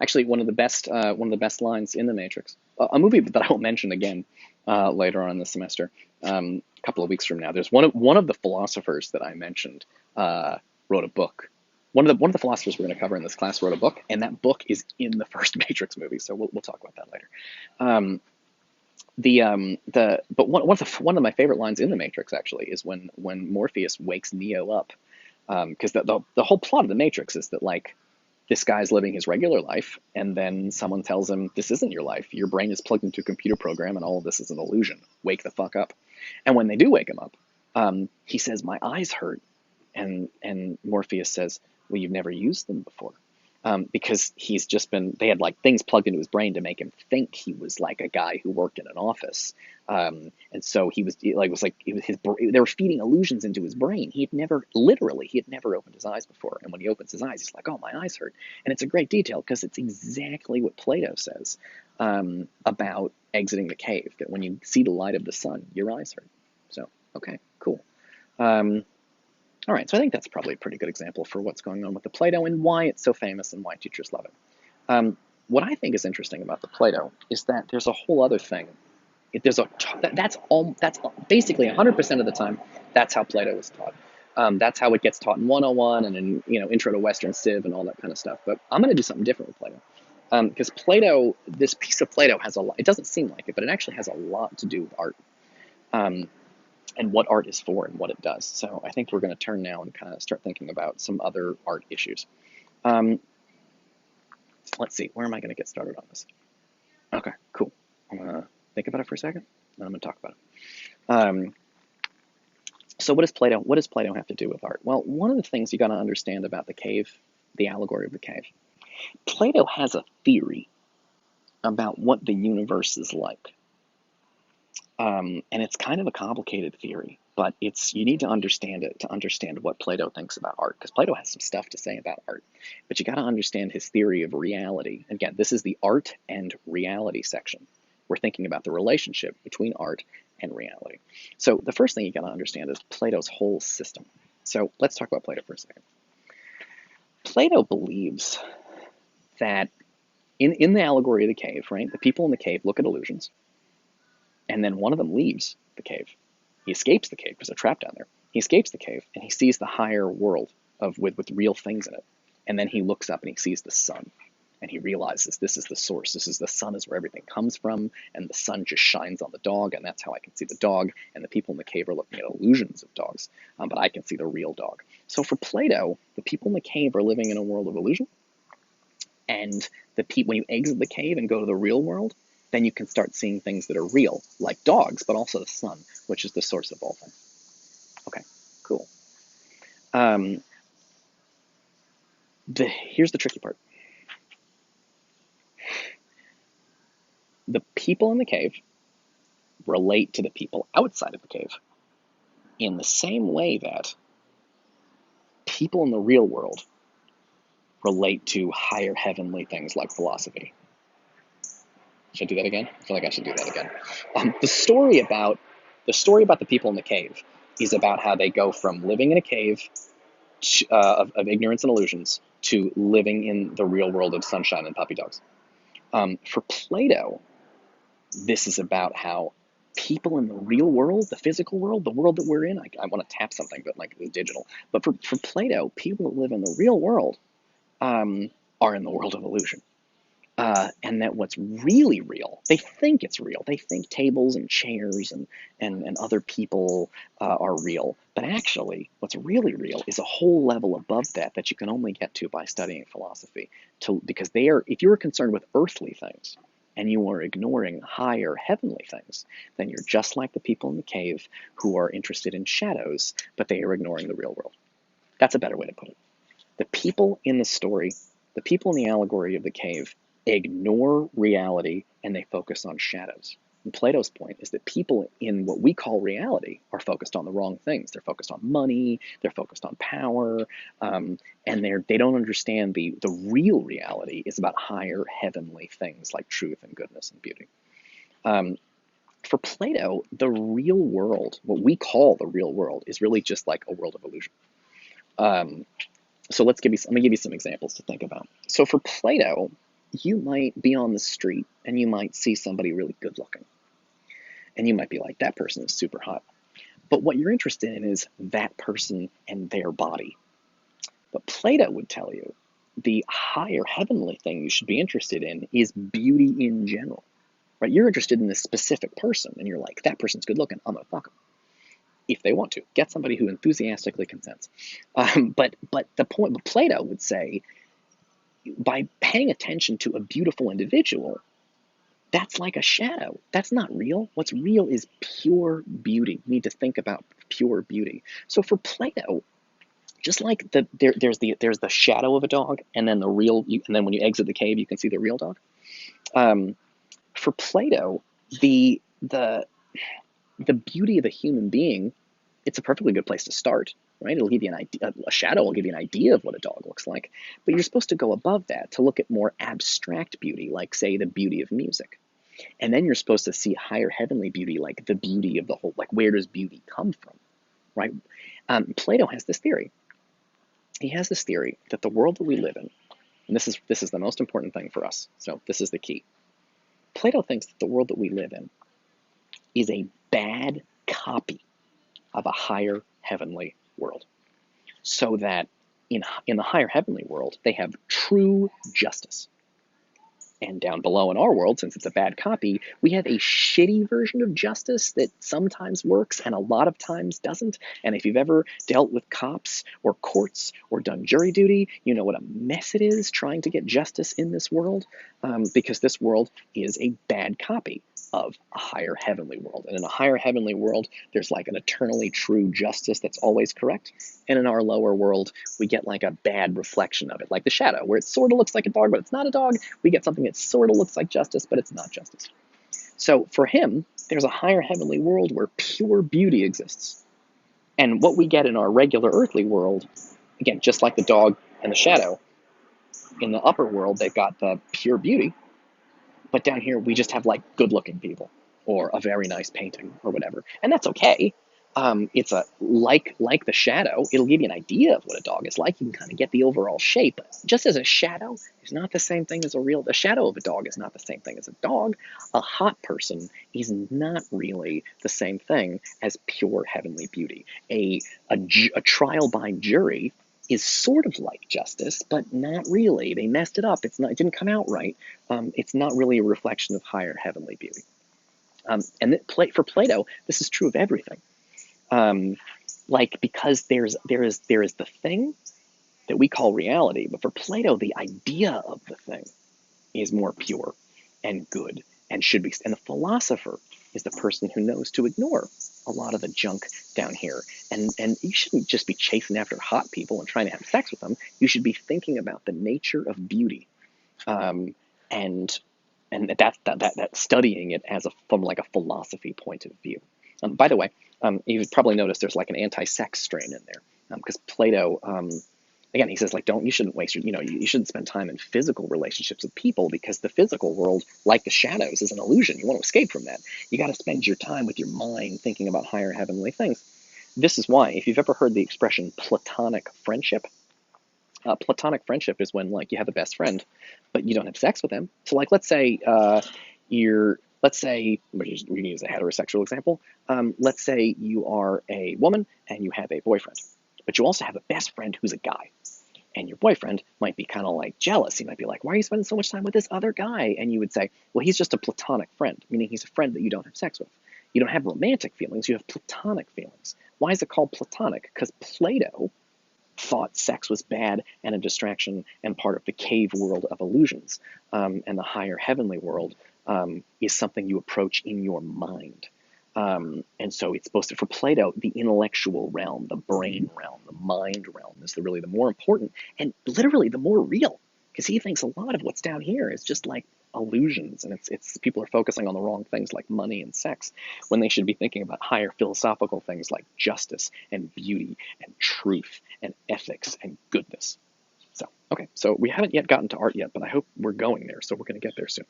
Actually, one of the best lines in The Matrix, a movie that I will mention again later on in the semester, a couple of weeks from now. There's one of the philosophers that I mentioned wrote a book. One of the philosophers we're going to cover in this class wrote a book, and that book is in the first Matrix movie. So we'll talk about that later. Um, the but one of my favorite lines in The Matrix actually is when Morpheus wakes Neo up, because the whole plot of The Matrix is that like this guy's living his regular life, and then someone tells him, this isn't your life. Your brain is plugged into a computer program, and all of this is an illusion. Wake the fuck up. And when they do wake him up, he says, my eyes hurt. And Morpheus says, well, you've never used them before. Because they had like things plugged into his brain to make him think he was like a guy who worked in an office. And so they were feeding illusions into his brain. He had never opened his eyes before. And when he opens his eyes, he's like, oh, my eyes hurt. And it's a great detail because it's exactly what Plato says about exiting the cave, that when you see the light of the sun, your eyes hurt. So, okay, cool. All right, so I think that's probably a pretty good example for what's going on with the Plato and why it's so famous and why teachers love it. What I think is interesting about the Plato is that there's a whole other thing. That's basically 100% of the time, that's how Plato is taught. That's how it gets taught in 101 and in Intro to Western Civ and all that kind of stuff. But I'm going to do something different with Plato. Because Plato, this piece of Plato has a lot, it doesn't seem like it, but it actually has a lot to do with art. And what art is for and what it does. So I think we're going to turn now and kind of start thinking about some other art issues. Let's see, where am I going to get started on this? Okay, cool. I'm going to think about it for a second, and I'm going to talk about it. So what does Plato have to do with art? Well, one of the things you got to understand about the cave, the allegory of the cave, Plato has a theory about what the universe is like. And it's kind of a complicated theory, but you need to understand it to understand what Plato thinks about art, because Plato has some stuff to say about art. But you got to understand his theory of reality. Again, this is the art and reality section. We're thinking about the relationship between art and reality. So the first thing you got to understand is Plato's whole system. So let's talk about Plato for a second. Plato believes that in the allegory of the cave, right, the people in the cave look at illusions, and then one of them leaves the cave. He escapes the cave because they're trapped down there. He escapes the cave and he sees the higher world with real things in it. And then he looks up and he sees the sun. And he realizes this is the source. The sun is where everything comes from. And the sun just shines on the dog. And that's how I can see the dog. And the people in the cave are looking at illusions of dogs. But I can see the real dog. So for Plato, the people in the cave are living in a world of illusion. And when you exit the cave and go to the real world, then you can start seeing things that are real, like dogs, but also the sun, which is the source of all things. Okay, cool. Here's the tricky part. The people in the cave relate to the people outside of the cave in the same way that people in the real world relate to higher heavenly things like philosophy. Should I do that again? I feel like I should do that again. The story about the people in the cave is about how they go from living in a cave of ignorance and illusions to living in the real world of sunshine and puppy dogs. For Plato, this is about how people in the real world, the physical world, the world that we're in, I want to tap something, but like it's digital. But for Plato, people that live in the real world are in the world of illusion. And that what's really real, they think it's real. They think tables and chairs and other people are real. But actually, what's really real is a whole level above that you can only get to by studying philosophy. Because if you are concerned with earthly things and you are ignoring higher heavenly things, then you're just like the people in the cave who are interested in shadows, but they are ignoring the real world. That's a better way to put it. The people in the story, the people in the allegory of the cave, ignore reality and they focus on shadows. And Plato's point is that people in what we call reality are focused on the wrong things. They're focused on money, they're focused on power, and they don't understand the real reality is about higher heavenly things like truth and goodness and beauty. For Plato, the real world, what we call the real world, is really just like a world of illusion. So let me give you some examples to think about. So for Plato, you might be on the street and you might see somebody really good looking. And you might be like, that person is super hot. But what you're interested in is that person and their body. But Plato would tell you the higher heavenly thing you should be interested in is beauty in general. Right? You're interested in this specific person, and you're like, that person's good looking, I'm gonna fuck them. If they want to, get somebody who enthusiastically consents. But the point, but Plato would say, by paying attention to a beautiful individual, that's like a shadow. That's not real. What's real is pure beauty. You need to think about pure beauty. So for Plato, just like there's the shadow of a dog, and then and then when you exit the cave, you can see the real dog. For Plato, the beauty of a human being, it's a perfectly good place to start, right? It'll give you an idea. A shadow will give you an idea of what a dog looks like, but you're supposed to go above that to look at more abstract beauty, like say the beauty of music. And then you're supposed to see higher heavenly beauty, like the beauty of the whole, like where does beauty come from, right? Plato has this theory. He has this theory that the world that we live in, and this is the most important thing for us, so this is the key. Plato thinks that the world that we live in is a bad copy of a higher heavenly world. So that in the higher heavenly world, they have true justice. And down below in our world, since it's a bad copy, we have a shitty version of justice that sometimes works and a lot of times doesn't. And if you've ever dealt with cops or courts or done jury duty, you know what a mess it is trying to get justice in this world, because this world is a bad copy of a higher heavenly world. And in a higher heavenly world, there's like an eternally true justice that's always correct. And in our lower world, we get like a bad reflection of it, like the shadow, where it sort of looks like a dog, but it's not a dog. We get something that sort of looks like justice, but it's not justice. So for him, there's a higher heavenly world where pure beauty exists. And what we get in our regular earthly world, again, just like the dog and the shadow, in the upper world, they've got the pure beauty. But down here, we just have like good looking people or a very nice painting or whatever. And that's okay. It's a like the shadow, it'll give you an idea of what a dog is like. You can kind of get the overall shape. Just as a shadow is not the same thing as the shadow of a dog is not the same thing as a dog. A hot person is not really the same thing as pure heavenly beauty. A trial by jury is sort of like justice, but not really. They messed it up. It didn't come out right. It's not really a reflection of higher heavenly beauty. And for Plato, this is true of everything. Because there is the thing that we call reality, but for Plato, the idea of the thing is more pure and good and should be. And the philosopher is the person who knows to ignore a lot of the junk down here. And you shouldn't just be chasing after hot people and trying to have sex with them. You should be thinking about the nature of beauty, and that studying it from like a philosophy point of view. By the way, you've probably noticed there's like an anti-sex strain in there, because Plato, again, he says like you shouldn't waste you shouldn't spend time in physical relationships with people, because the physical world, like the shadows, is an illusion. You want to escape from that. You got to spend your time with your mind thinking about higher heavenly things. This is why, if you've ever heard the expression platonic friendship, platonic friendship is when like you have a best friend, but you don't have sex with them. So like let's say we're going to use a heterosexual example. Let's say you are a woman and you have a boyfriend, but you also have a best friend who's a guy. And your boyfriend might be kind of like jealous. He might be like, why are you spending so much time with this other guy? And you would say, well, he's just a platonic friend, meaning he's a friend that you don't have sex with. You don't have romantic feelings, you have platonic feelings. Why is it called platonic? Because Plato thought sex was bad and a distraction and part of the cave world of illusions. And the higher heavenly world is something you approach in your mind. And so it's supposed to, for Plato, the intellectual realm, the brain realm, the mind realm is really the more important and literally the more real, because he thinks a lot of what's down here is just like illusions, and it's people are focusing on the wrong things like money and sex when they should be thinking about higher philosophical things like justice and beauty and truth and ethics and goodness. So, okay, so we haven't yet gotten to art yet, but I hope we're going there, so we're going to get there soon.